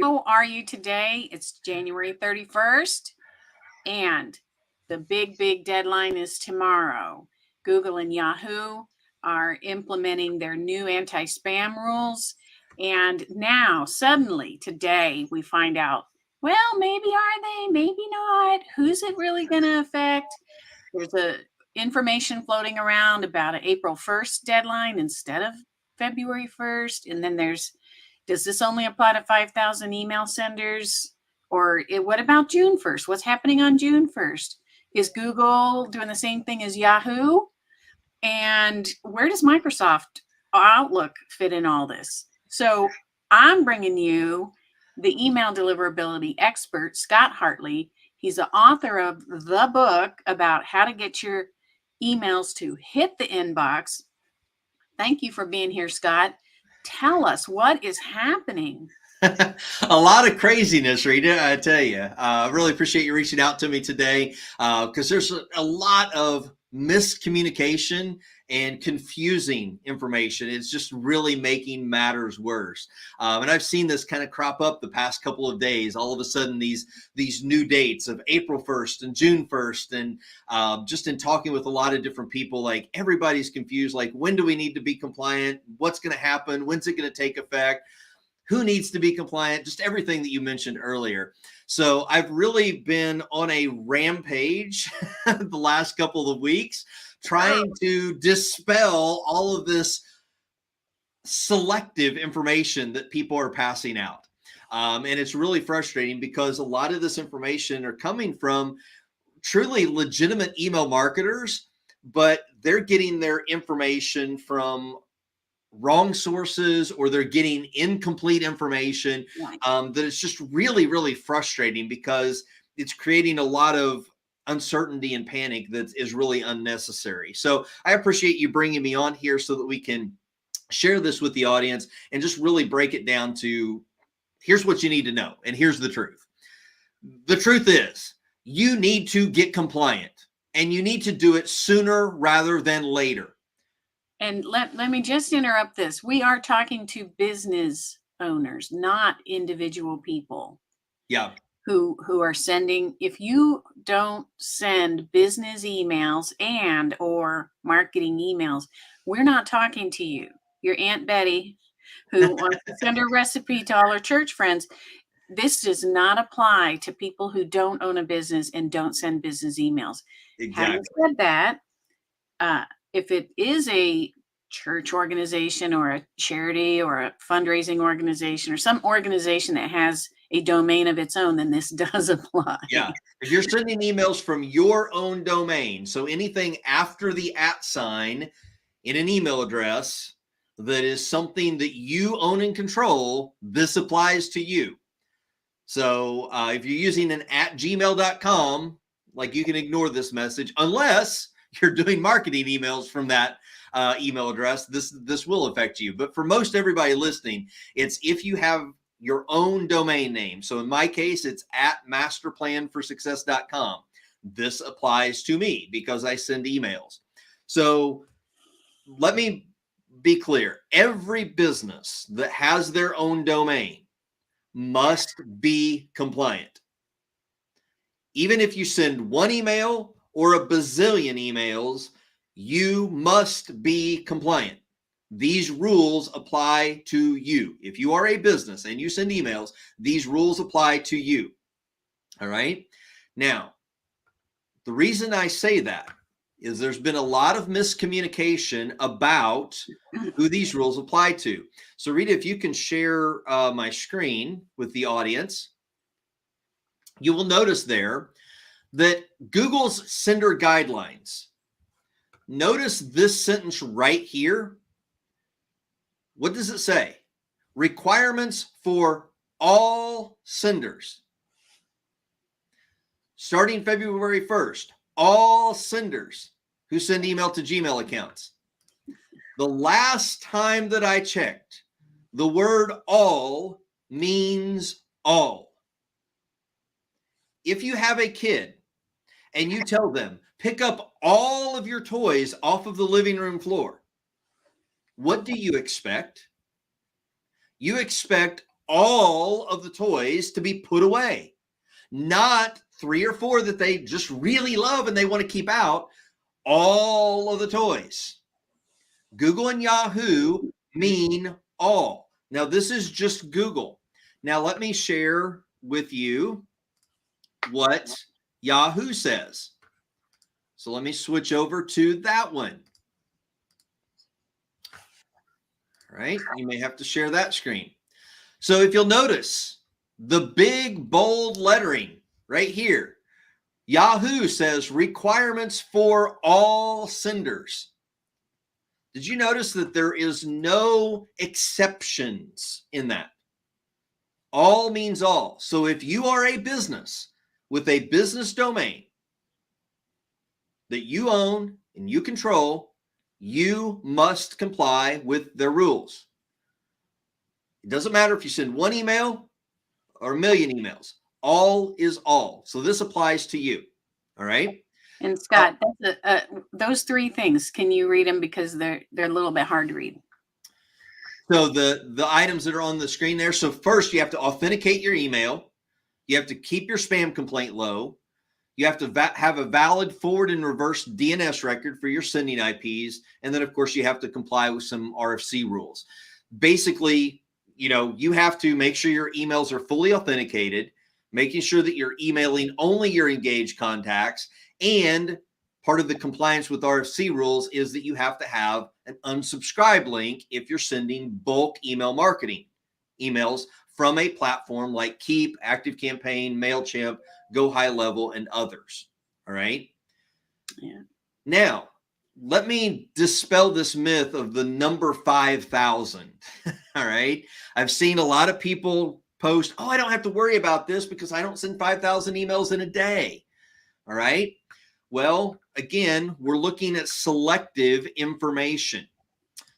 How are you today? It's January 31st, and the big deadline is tomorrow. Google and Yahoo are implementing their new anti-spam rules. And now, suddenly, today, we find out, well, maybe are they, maybe not. Who's it really going to affect? There's information floating around about an April 1st deadline instead of February 1st. And then does this only apply to 5,000 email senders? Or what about June 1st? What's happening on June 1st? Is Google doing the same thing as Yahoo? And where does Microsoft Outlook fit in all this? So I'm bringing you the email deliverability expert, Scott Hartley. He's the author of the book about how to get your emails to hit the inbox. Thank you for being here, Scott. Tell us what is happening. A lot of craziness, Rita, I tell you. I really appreciate you reaching out to me today because there's a lot of miscommunication and confusing information. It's just really making matters worse. And I've seen this kind of crop up the past couple of days. All of a sudden, these new dates of April 1st and June 1st. And just in talking with a lot of different people, like everybody's confused. Like, when do we need to be compliant? What's going to happen? When's it going to take effect? Who needs to be compliant? Just everything that you mentioned earlier. So I've really been on a rampage the last couple of weeks, trying to dispel all of this selective information that people are passing out. And it's really frustrating because a lot of this information are coming from truly legitimate email marketers, but they're getting their information from wrong sources, or they're getting incomplete information. That it's just really frustrating because it's creating a lot of uncertainty and panic that is really unnecessary. So I appreciate you bringing me on here so that we can share this with the audience and just really break it down to here's what you need to know and here's the truth. The truth is you need to get compliant, and you need to do it sooner rather than later. And let me just interrupt this. We are talking to business owners, not individual people. Yeah. Who are sending. If you don't send business emails and or marketing emails, we're not talking to you. Your Aunt Betty, who wants to send her recipe to all her church friends. This does not apply to people who don't own a business and don't send business emails. Exactly. Having said that, if it is a church organization or a charity or a fundraising organization or some organization that has a domain of its own, then this does apply. Yeah. If you're sending emails from your own domain, so anything after the @ sign in an email address that is something that you own and control, this applies to you. So if you're using an @gmail.com, like, you can ignore this message unless you're doing marketing emails from that email address. This will affect you. But for most everybody listening, it's if you have your own domain name. So in my case, it's @masterplanforsuccess.com. This applies to me because I send emails. So let me be clear. Every business that has their own domain must be compliant. Even if you send one email or a bazillion emails, you must be compliant. These rules apply to you. If you are a business and you send emails, these rules apply to you. All right. Now, the reason I say that is there's been a lot of miscommunication about who these rules apply to. So Rita, if you can share my screen with the audience, you will notice there that Google's sender guidelines. Notice this sentence right here. What does it say? Requirements for all senders. Starting February 1st, all senders who send email to Gmail accounts. The last time that I checked, the word all means all. If you have a kid and you tell them, pick up all of your toys off of the living room floor, what do you expect? You expect all of the toys to be put away, not 3 or 4 that they just really love and they want to keep out. All of the toys. Google and Yahoo mean all. Now, this is just Google. Now, let me share with you what Yahoo says. So let me switch over to that one. All right, you may have to share that screen. So if you'll notice the big bold lettering right here, Yahoo says requirements for all senders. Did you notice that there is no exceptions in that? All means all. So if you are a business with a business domain that you own and you control, you must comply with their rules. It doesn't matter if you send 1 email or 1,000,000 emails. All is all. So this applies to you. All right. And Scott, those 3 things, can you read them, because they're a little bit hard to read? So the items that are on the screen there. So first, you have to authenticate your email. You have to keep your spam complaint low. You have to have a valid forward and reverse DNS record for your sending IPs. And then, of course, you have to comply with some RFC rules. Basically, you have to make sure your emails are fully authenticated, making sure that you're emailing only your engaged contacts. And part of the compliance with RFC rules is that you have to have an unsubscribe link if you're sending bulk email marketing emails from a platform like Keep, ActiveCampaign, MailChimp, Go High Level, and others. All right. Yeah. Now, let me dispel this myth of the number 5,000. All right. I've seen a lot of people post, I don't have to worry about this because I don't send 5,000 emails in a day. All right. Well, again, we're looking at selective information.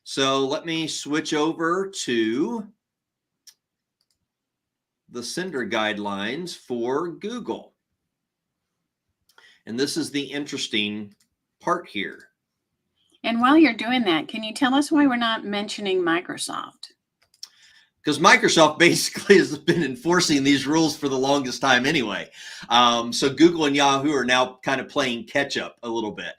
So let me switch over to the sender guidelines for Google. And this is the interesting part here. And while you're doing that, can you tell us why we're not mentioning Microsoft? Because Microsoft basically has been enforcing these rules for the longest time anyway. So Google and Yahoo are now kind of playing catch up a little bit.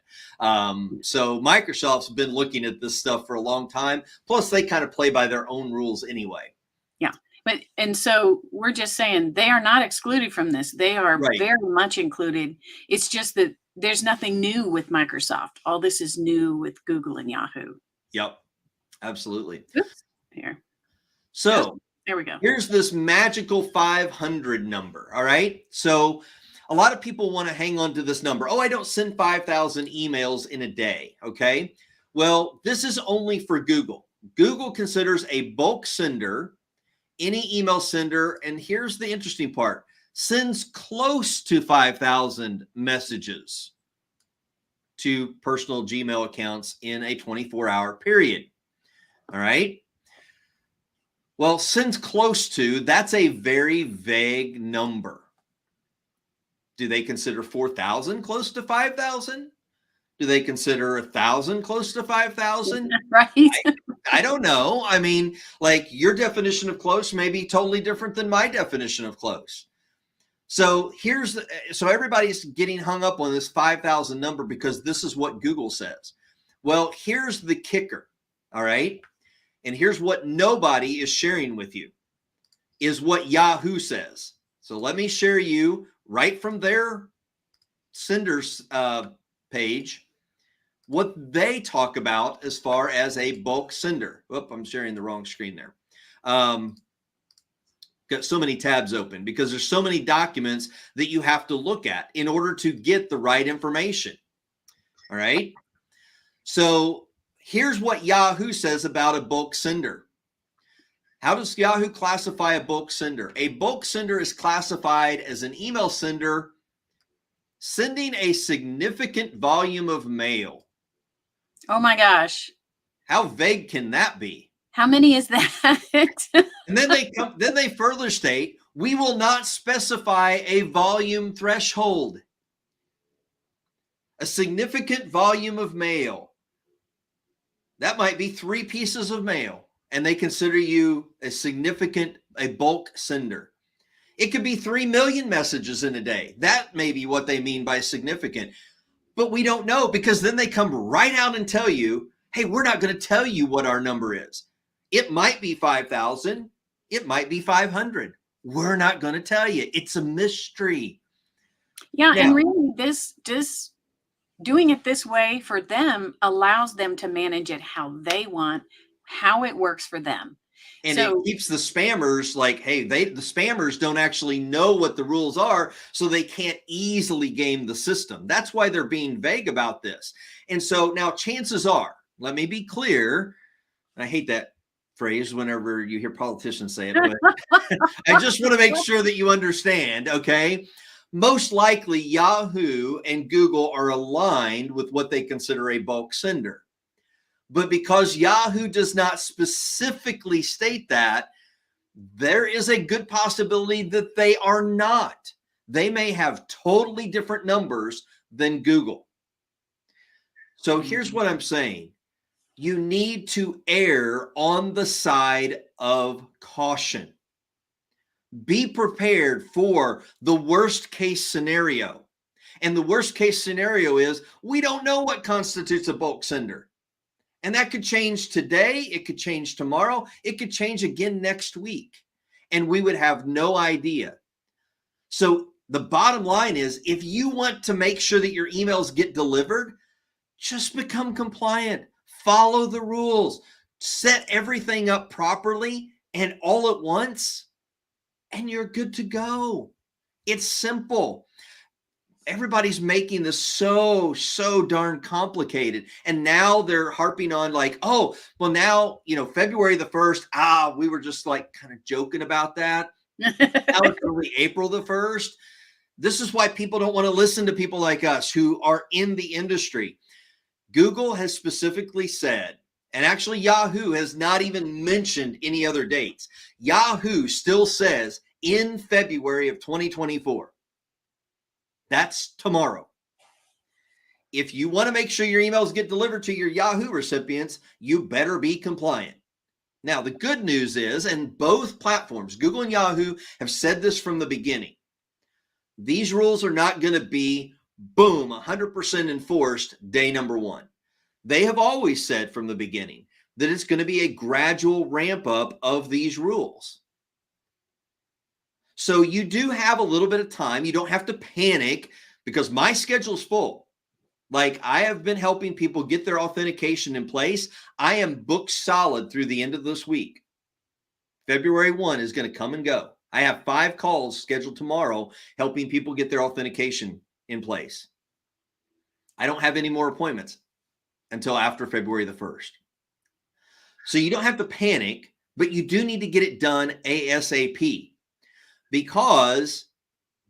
So Microsoft's been looking at this stuff for a long time. Plus, they kind of play by their own rules anyway. Yeah. And so we're just saying they are not excluded from this. They are very much included. It's just that there's nothing new with Microsoft. All this is new with Google and Yahoo. Yep, absolutely. Oops. Here. So there we go. Here's this magical 500 number. All right. So a lot of people want to hang on to this number. I don't send 5,000 emails in a day. Okay. Well, this is only for Google. Google considers a bulk sender any email sender, and here's the interesting part, sends close to 5,000 messages to personal Gmail accounts in a 24-hour period. All right. Well, sends close to, that's a very vague number. Do they consider 4,000 close to 5,000? Do they consider 1,000 close to 5,000? Right. I don't know. I mean, like your definition of close may be totally different than my definition of close. So so everybody's getting hung up on this 5,000 number because this is what Google says. Well, here's the kicker. All right. And here's what nobody is sharing with you is what Yahoo says. So let me share you right from their senders page what they talk about as far as a bulk sender. Oop, I'm sharing the wrong screen there. Got so many tabs open because there's so many documents that you have to look at in order to get the right information. All right. So here's what Yahoo says about a bulk sender. How does Yahoo classify a bulk sender? A bulk sender is classified as an email sender sending a significant volume of mail. Oh my gosh. How vague can that be? How many is that? And then they further state, we will not specify a volume threshold. A significant volume of mail. That might be 3 pieces of mail and they consider you a bulk sender. It could be 3 million messages in a day. That may be what they mean by significant. But we don't know, because then they come right out and tell you, hey, we're not going to tell you what our number is. It might be 5,000. It might be 500. We're not going to tell you. It's a mystery. Yeah. Now, and really this doing it this way for them allows them to manage it how they want, how it works for them. and So, it keeps the spammers like, hey, the spammers don't actually know what the rules are, so they can't easily game the system. That's why they're being vague about this. And so now chances are, let me be clear, I hate that phrase whenever you hear politicians say it, but I just want to make sure that you understand, okay? Most likely Yahoo and Google are aligned with what they consider a bulk sender. But because Yahoo does not specifically state that, there is a good possibility that they are not. They may have totally different numbers than Google. So here's what I'm saying. You need to err on the side of caution. Be prepared for the worst case scenario. And the worst case scenario is we don't know what constitutes a bulk sender. And that could change today. It could change tomorrow. It could change again next week. And we would have no idea. So the bottom line is, if you want to make sure that your emails get delivered, just become compliant. Follow the rules. Set everything up properly and all at once, and you're good to go. It's simple. Everybody's making this so darn complicated. And now they're harping on like, oh, well now, February the 1st, we were just like kind of joking about that. Now it's only April the 1st. This is why people don't want to listen to people like us who are in the industry. Google has specifically said, and actually Yahoo has not even mentioned any other dates. Yahoo still says in February of 2024. That's tomorrow. If you want to make sure your emails get delivered to your Yahoo recipients, you better be compliant. Now, the good news is, and both platforms, Google and Yahoo, have said this from the beginning. These rules are not going to be, boom, 100% enforced day number one. They have always said from the beginning that it's going to be a gradual ramp up of these rules. So you do have a little bit of time. You don't have to panic, because my schedule's full. Like, I have been helping people get their authentication in place. I am booked solid through the end of this week. February 1 is going to come and go. I have 5 calls scheduled tomorrow helping people get their authentication in place. I don't have any more appointments until after February the 1st. So you don't have to panic, but you do need to get it done ASAP. Because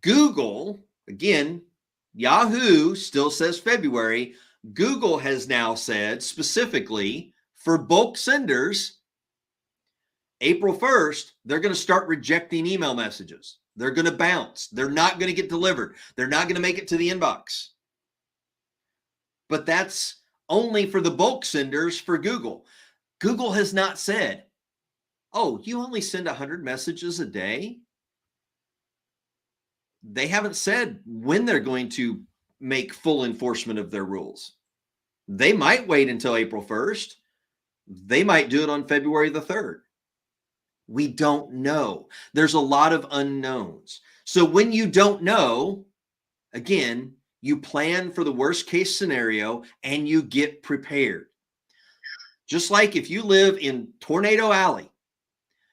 Google, again, Yahoo still says February. Google has now said specifically for bulk senders, April 1st, they're going to start rejecting email messages. They're going to bounce. They're not going to get delivered. They're not going to make it to the inbox. But that's only for the bulk senders for Google. Google has not said, oh, you only send 100 messages a day? They haven't said when they're going to make full enforcement of their rules. They might wait until April 1st. They might do it on February the 3rd. We don't know. There's a lot of unknowns. So when you don't know, again, you plan for the worst case scenario and you get prepared. Just like if you live in Tornado Alley,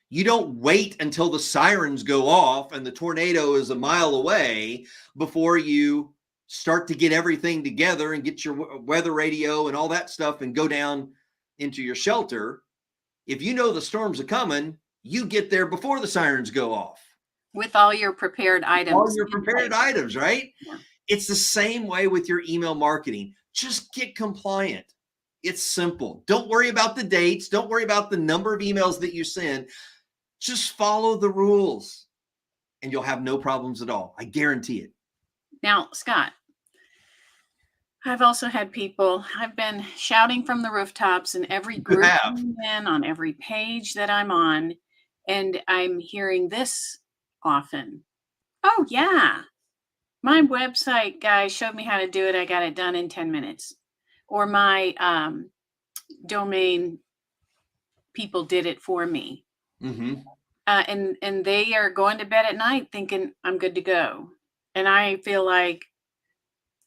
you don't wait until the sirens go off and the tornado is a mile away before you start to get everything together and get your weather radio and all that stuff and go down into your shelter. If you know the storms are coming, you get there before the sirens go off. With all your prepared items. All your prepared items, right? Yeah. It's the same way with your email marketing. Just get compliant. It's simple. Don't worry about the dates. Don't worry about the number of emails that you send. Just follow the rules and you'll have no problems at all. I guarantee it. Now, Scott, I've also had people, I've been shouting from the rooftops in every You group have. I'm in, on every page that I'm on, and I'm hearing this often. Oh, yeah, my website guy showed me how to do it. I got it done in 10 minutes. Or my domain people did it for me. Mm-hmm. And they are going to bed at night thinking I'm good to go. And I feel like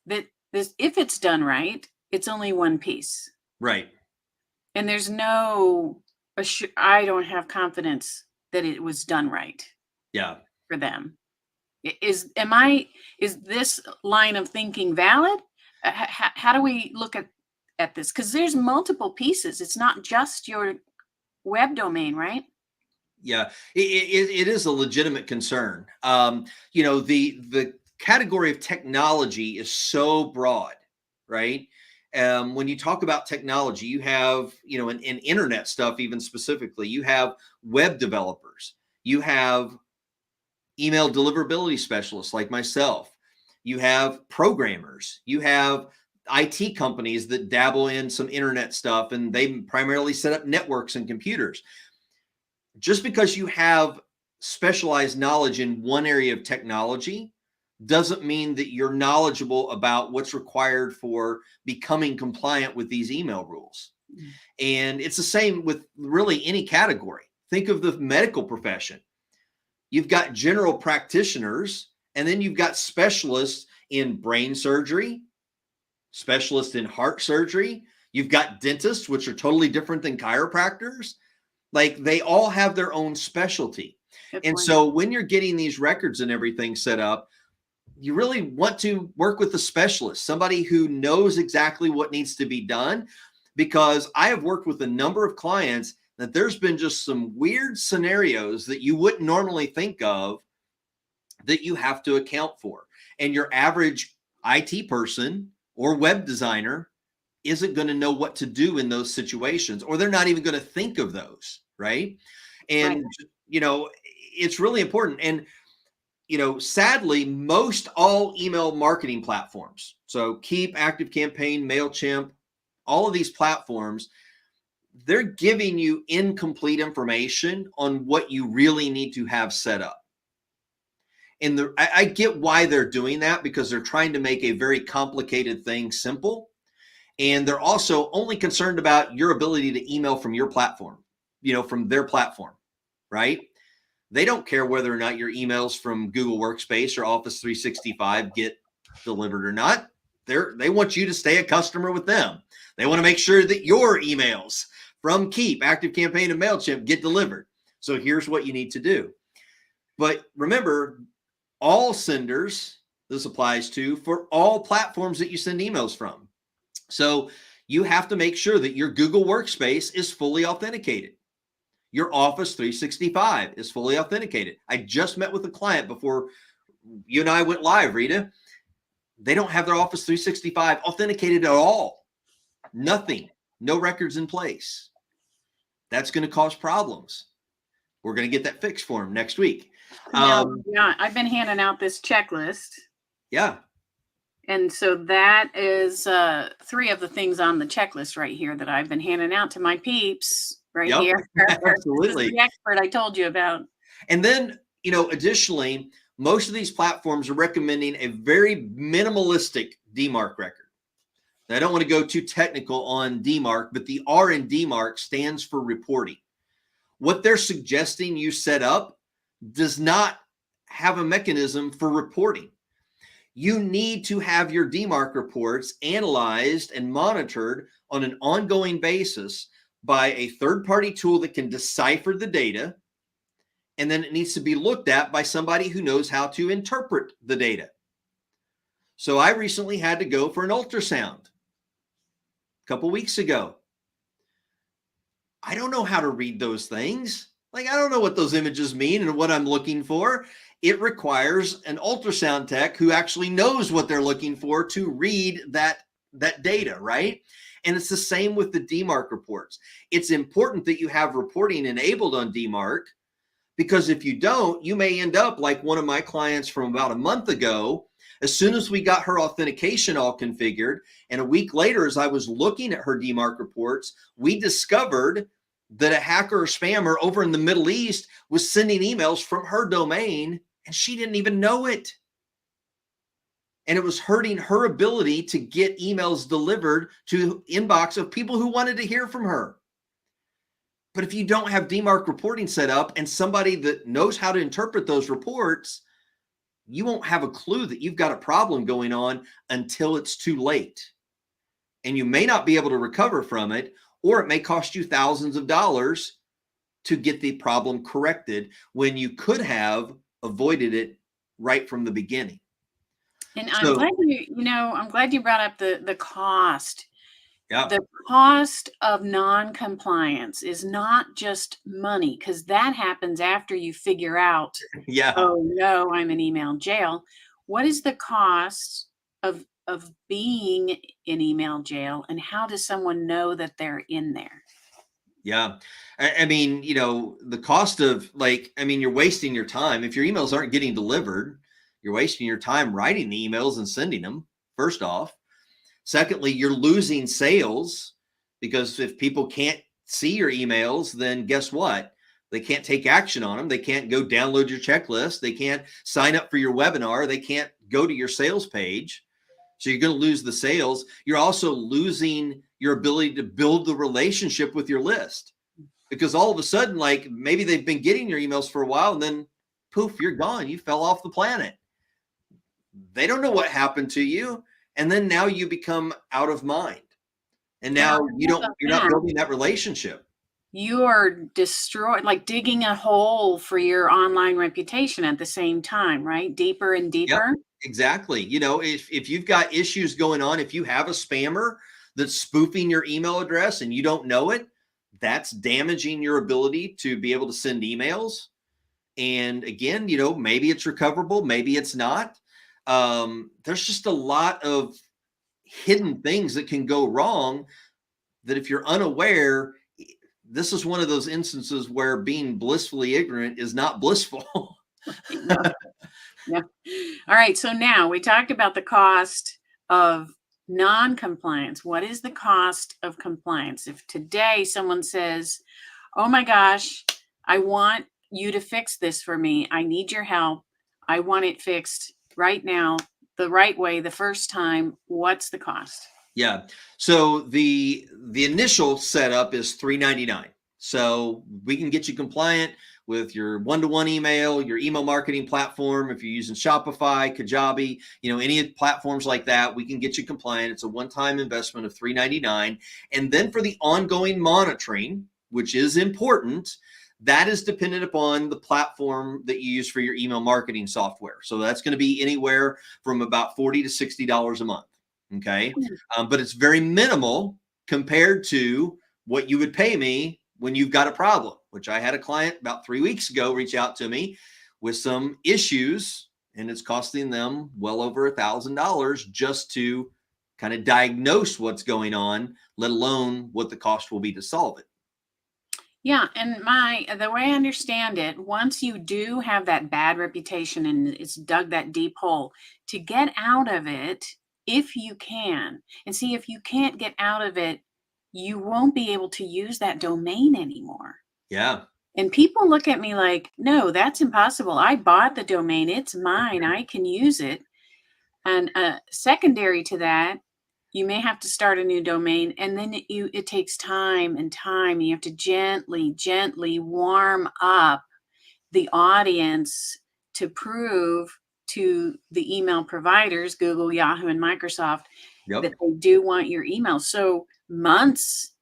that this, if it's done right, it's only one piece. Right. And there's no, I don't have confidence that it was done right Yeah. for them. Is this line of thinking valid? How do we look at this? Because there's multiple pieces. It's not just your web domain, right? Yeah, it is a legitimate concern. The category of technology is so broad, right? When you talk about technology, you have, in internet stuff, even specifically, you have web developers, you have email deliverability specialists like myself, you have programmers, you have IT companies that dabble in some internet stuff, and they primarily set up networks and computers. Just because you have specialized knowledge in one area of technology doesn't mean that you're knowledgeable about what's required for becoming compliant with these email rules. And it's the same with really any category. Think of the medical profession. You've got general practitioners, and then you've got specialists in brain surgery, specialists in heart surgery. You've got dentists, which are totally different than chiropractors. Like, they all have their own specialty. Good And point. so when you're getting these records and everything set up, you really want to work with a specialist, somebody who knows exactly what needs to be done. Because I have worked with a number of clients that there's been just some weird scenarios that you wouldn't normally think of that you have to account for. And your average IT person or web designer isn't going to know what to do in those situations, or they're not even going to think of those, right? And, Right. it's really important. And, sadly, most all email marketing platforms, so Keep, ActiveCampaign, MailChimp, all of these platforms, they're giving you incomplete information on what you really need to have set up. And I get why they're doing that, because they're trying to make a very complicated thing simple. And they're also only concerned about your ability to email from your platform, from their platform, right? They don't care whether or not your emails from Google Workspace or Office 365 get delivered or not. They want you to stay a customer with them. They want to make sure that your emails from Keep, ActiveCampaign, and MailChimp get delivered. So here's what you need to do. But remember, all senders, this applies to for all platforms that you send emails from. So you have to make sure that your Google Workspace is fully authenticated. Your Office 365 is fully authenticated. I just met with a client before you and I went live, Rita. They don't have their Office 365 authenticated at all. Nothing. No records in place. That's going to cause problems. We're going to get that fixed for them next week. Now, yeah, I've been handing out this checklist. Yeah. And so that is 3 of the things on the checklist right here that I've been handing out to my peeps right Yep. here. Absolutely. This is the expert I told you about. And then, additionally, most of these platforms are recommending a very minimalistic DMARC record. Now, I don't want to go too technical on DMARC, but the R in DMARC stands for reporting. What they're suggesting you set up does not have a mechanism for reporting. You need to have your DMARC reports analyzed and monitored on an ongoing basis by a third-party tool that can decipher the data, and then it needs to be looked at by somebody who knows how to interpret the data. So I recently had to go for an ultrasound a couple weeks ago. I don't know how to read those things. Like, I don't know what those images mean and what I'm looking for. It requires an ultrasound tech who actually knows what they're looking for to read that data, right? And it's the same with the DMARC reports. It's important that you have reporting enabled on DMARC, because if you don't, you may end up like one of my clients from about a month ago. As soon as we got her authentication all configured, and a week later, as I was looking at her DMARC reports, we discovered that a hacker or spammer over in the Middle East was sending emails from her domain, and she didn't even know it. And it was hurting her ability to get emails delivered to inbox of people who wanted to hear from her. But if you don't have DMARC reporting set up and somebody that knows how to interpret those reports, you won't have a clue that you've got a problem going on until it's too late. And you may not be able to recover from it, or it may cost you thousands of dollars to get the problem corrected when you could have avoided it right from the beginning. And I'm glad I'm glad you brought up the cost. Yeah. The cost of non-compliance is not just money, because that happens after you figure out, Yeah. oh no, I'm in email jail. What is the cost of being in email jail, and how does someone know that they're in there? Yeah. I mean, the cost of you're wasting your time. If your emails aren't getting delivered, you're wasting your time writing the emails and sending them, first off. Secondly, you're losing sales, because if people can't see your emails, then guess what? They can't take action on them. They can't go download your checklist. They can't sign up for your webinar. They can't go to your sales page. So you're going to lose the sales. You're also losing your ability to build the relationship with your list, because all of a sudden, like, maybe they've been getting your emails for a while, and then poof, you're gone. You fell off the planet. They don't know what happened to you. And then now you become out of mind. And now you're not building that relationship. You are destroyed, like digging a hole for your online reputation at the same time, right? Deeper and deeper. Yep, exactly. If you've got issues going on, if you have a spammer that's spoofing your email address and you don't know it, that's damaging your ability to be able to send emails. And again, maybe it's recoverable, maybe it's not. There's just a lot of hidden things that can go wrong, that if you're unaware, this is one of those instances where being blissfully ignorant is not blissful. Yeah. All right. So now we talked about the cost of non-compliance. What is the cost of compliance? If today someone says, oh my gosh, I want you to fix this for me. I need your help. I want it fixed right now, the right way, the first time. What's the cost? Yeah. So the initial setup is $3.99. So we can get you compliant with your one-to-one email, your email marketing platform. If you're using Shopify, Kajabi, any platforms like that, we can get you compliant. It's a one-time investment of $3.99. And then for the ongoing monitoring, which is important, that is dependent upon the platform that you use for your email marketing software. So that's going to be anywhere from about $40 to $60 a month. Okay. But it's very minimal compared to what you would pay me when you've got a problem, which I had a client about 3 weeks ago reach out to me with some issues, and it's costing them well over $1,000 just to kind of diagnose what's going on, let alone what the cost will be to solve it. Yeah, and the way I understand it, once you do have that bad reputation and it's dug that deep hole, to get out of it, if you can, and see, if you can't get out of it, you won't be able to use that domain anymore. Yeah. And people look at me like, no, that's impossible. I bought the domain. It's mine. I can use it. And secondary to that, you may have to start a new domain, and then it takes time and time. You have to gently warm up the audience to prove to the email providers, Google, Yahoo, and Microsoft, Yep. that they do want your email. So months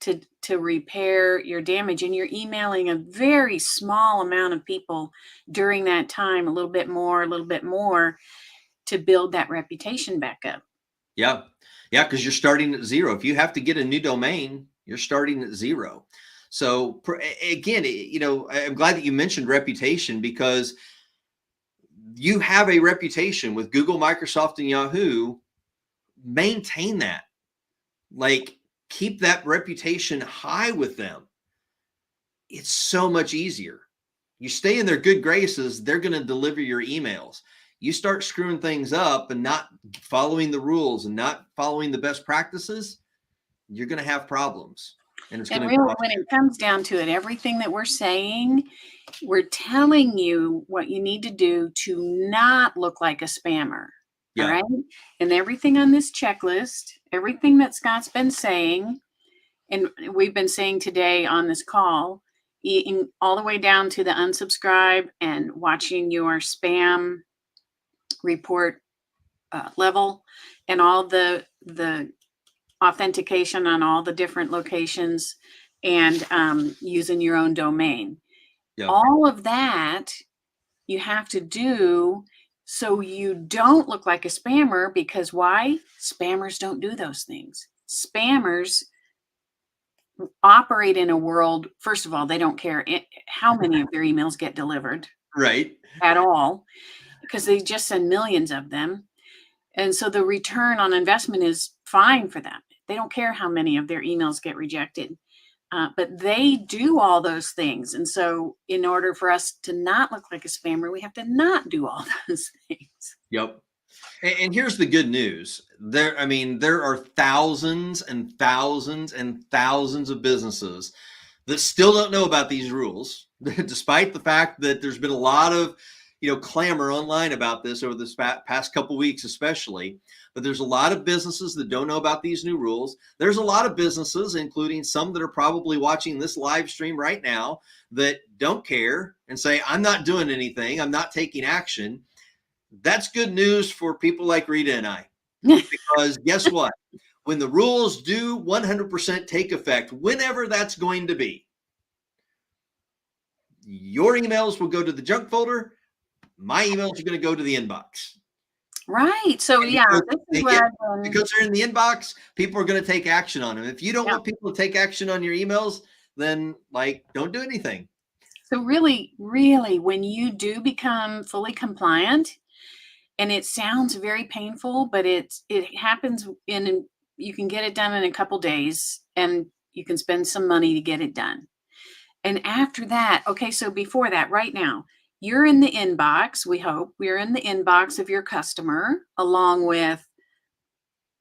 to repair your damage, and you're emailing a very small amount of people during that time, a little bit more to build that reputation back up. Yeah. Because you're starting at zero. If you have to get a new domain, you're starting at zero. So again, I'm glad that you mentioned reputation, because you have a reputation with Google, Microsoft, and Yahoo. Maintain that. Like, keep that reputation high with them. It's so much easier. You stay in their good graces, they're going to deliver your emails. You start screwing things up and not following the rules and not following the best practices, you're going to have problems. And it's And going to really, cost when you. it comes down to it, everything that we're saying, we're telling you what you need to do to not look like a spammer. All Yeah. right. And everything on this checklist, everything that Scott's been saying, and we've been saying today on this call, all the way down to the unsubscribe and watching your spam report level and all the authentication on all the different locations and using your own domain. Yeah. All of that you have to do so you don't look like a spammer, because why? Spammers don't do those things. Spammers operate in a world, first of all, they don't care how many of their emails get delivered Right. at all, because they just send millions of them. And so the return on investment is fine for them. They don't care how many of their emails get rejected, but they do all those things. And so in order for us to not look like a spammer, we have to not do all those things. Yep. And here's the good news. There are thousands and thousands and thousands of businesses that still don't know about these rules, despite the fact that there's been a lot of, clamor online about this over this past couple weeks, especially. But there's a lot of businesses that don't know about these new rules. There's a lot of businesses, including some that are probably watching this live stream right now, that don't care and say, I'm not doing anything. I'm not taking action. That's good news for people like Rita and I, because guess what? When the rules do 100% take effect, whenever that's going to be, your emails will go to the junk folder. My emails are going to go to the inbox. Right. So And yeah, because they're in the inbox, people are going to take action on them. If you don't want people to take action on your emails, then don't do anything. So really, when you do become fully compliant, and it sounds very painful, but it happens you can get it done in a couple days, and you can spend some money to get it done. And after that, okay, so before that, right now, you're in the inbox. We hope we're in the inbox of your customer, along with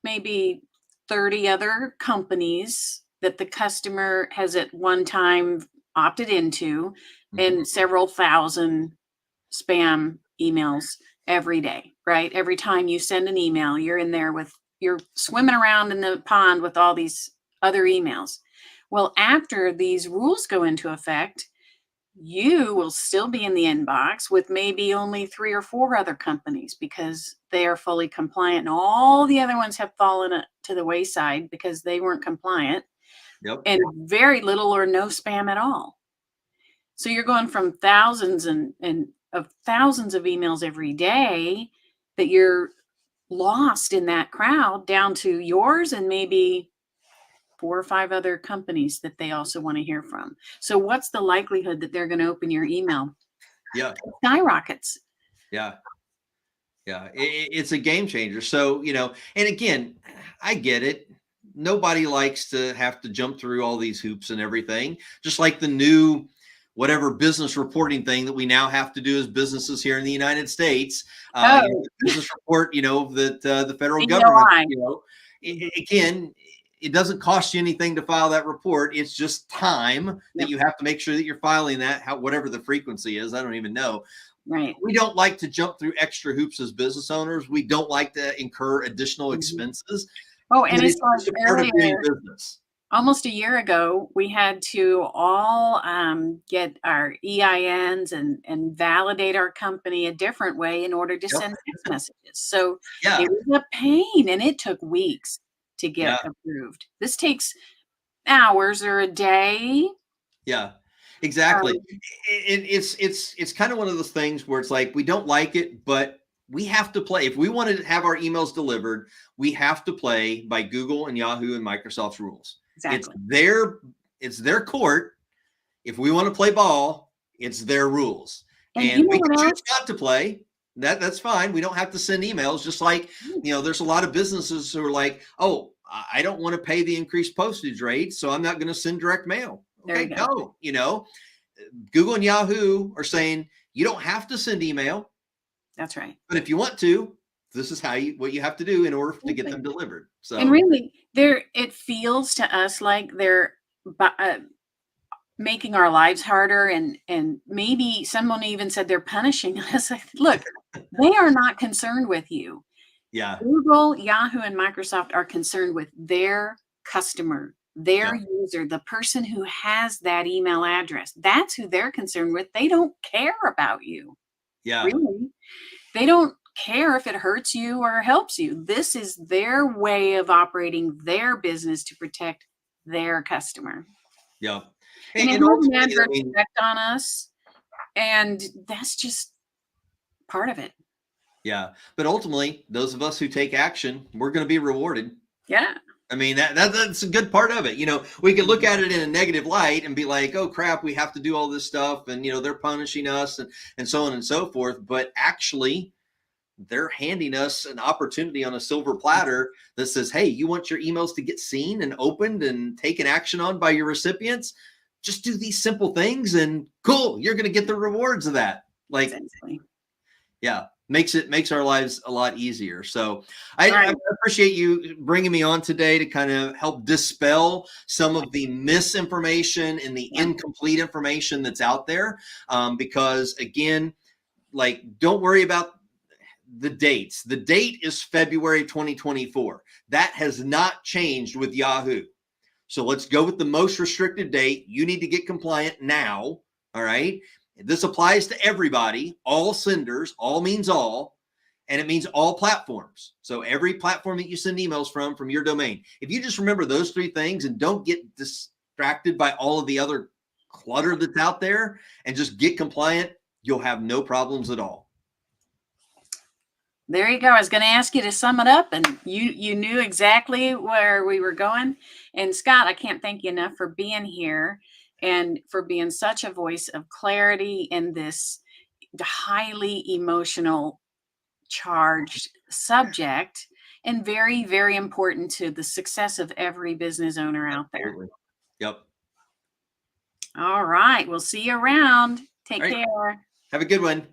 maybe 30 other companies that the customer has at one time opted into, and several thousand spam emails every day, right? Every time you send an email, you're swimming around in the pond with all these other emails. Well, after these rules go into effect, you will still be in the inbox with maybe only 3 or 4 other companies, because they are fully compliant, and all the other ones have fallen to the wayside because they weren't compliant. Yep. And very little or no spam at all. So you're going from thousands and of thousands of emails every day that you're lost in that crowd, down to yours and maybe 4 or 5 other companies that they also want to hear from. So what's the likelihood that they're going to open your email? Yeah. It skyrockets. Yeah. Yeah. It's a game changer. So, and again, I get it. Nobody likes to have to jump through all these hoops and everything, just like the new whatever business reporting thing that we now have to do as businesses here in the United States. The business report, that the federal government, again, it doesn't cost you anything to file that report. It's just time that you have to make sure that you're filing that, whatever the frequency is. I don't even know. Right. We don't like to jump through extra hoops as business owners. We don't like to incur additional expenses. Oh, and it's like part of doing business. Almost a year ago, we had to all get our EINs and validate our company a different way in order to send text messages. So it was a pain, and it took weeks to get approved. This takes hours or a day. Yeah, exactly. It's kind of one of those things where it's like, we don't like it, but we have to play. If we want to have our emails delivered, we have to play by Google and Yahoo and Microsoft's rules. Exactly. It's their court. If we want to play ball, it's their rules. And we can choose not to play. That's fine. We don't have to send emails. Just like, there's a lot of businesses who are like, oh, I don't want to pay the increased postage rate, so I'm not going to send direct mail. Okay, go. Google and Yahoo are saying you don't have to send email. That's right. But if you want to, this is what you have to do in order to get them delivered. So, and really, it feels to us like they're making our lives harder, and maybe someone even said they're punishing us. Look, they are not concerned with you. yeah, Google, Yahoo, and Microsoft are concerned with their customer, their user, the person who has that email address. That's who they're concerned with. They don't care about you. yeah, Really. They don't care if it hurts you or helps you. This is their way of operating their business to protect their customer. yeah. And it And has an ultimately, adverse effect on us. And that's just part of it. yeah. But ultimately, those of us who take action, we're going to be rewarded. Yeah. I mean, that's a good part of it. You know, we can look at it in a negative light and be like, oh, crap, we have to do all this stuff. And, you know, they're punishing us and so on and so forth. But actually, they're handing us an opportunity on a silver platter that says, hey, you want your emails to get seen and opened and taken action on by your recipients? Just do these simple things and cool, you're going to get the rewards of that. Like, Exactly. yeah, makes our lives a lot easier. So I appreciate you bringing me on today to kind of help dispel some of the misinformation and the incomplete information that's out there. Because again, like, don't worry about the dates. The date is February 2024. That has not changed with Yahoo. So let's go with the most restricted date. You need to get compliant now. All right. This applies to everybody, all senders, all means all, and it means all platforms. So every platform that you send emails from your domain. If you just remember those three things and don't get distracted by all of the other clutter that's out there and just get compliant, you'll have no problems at all. There you go. I was going to ask you to sum it up, and you knew exactly where we were going. And Scott, I can't thank you enough for being here and for being such a voice of clarity in this highly emotional charged subject, and very, very important to the success of every business owner out there. Absolutely. Yep. All right. We'll see you around. Take care. Have a good one.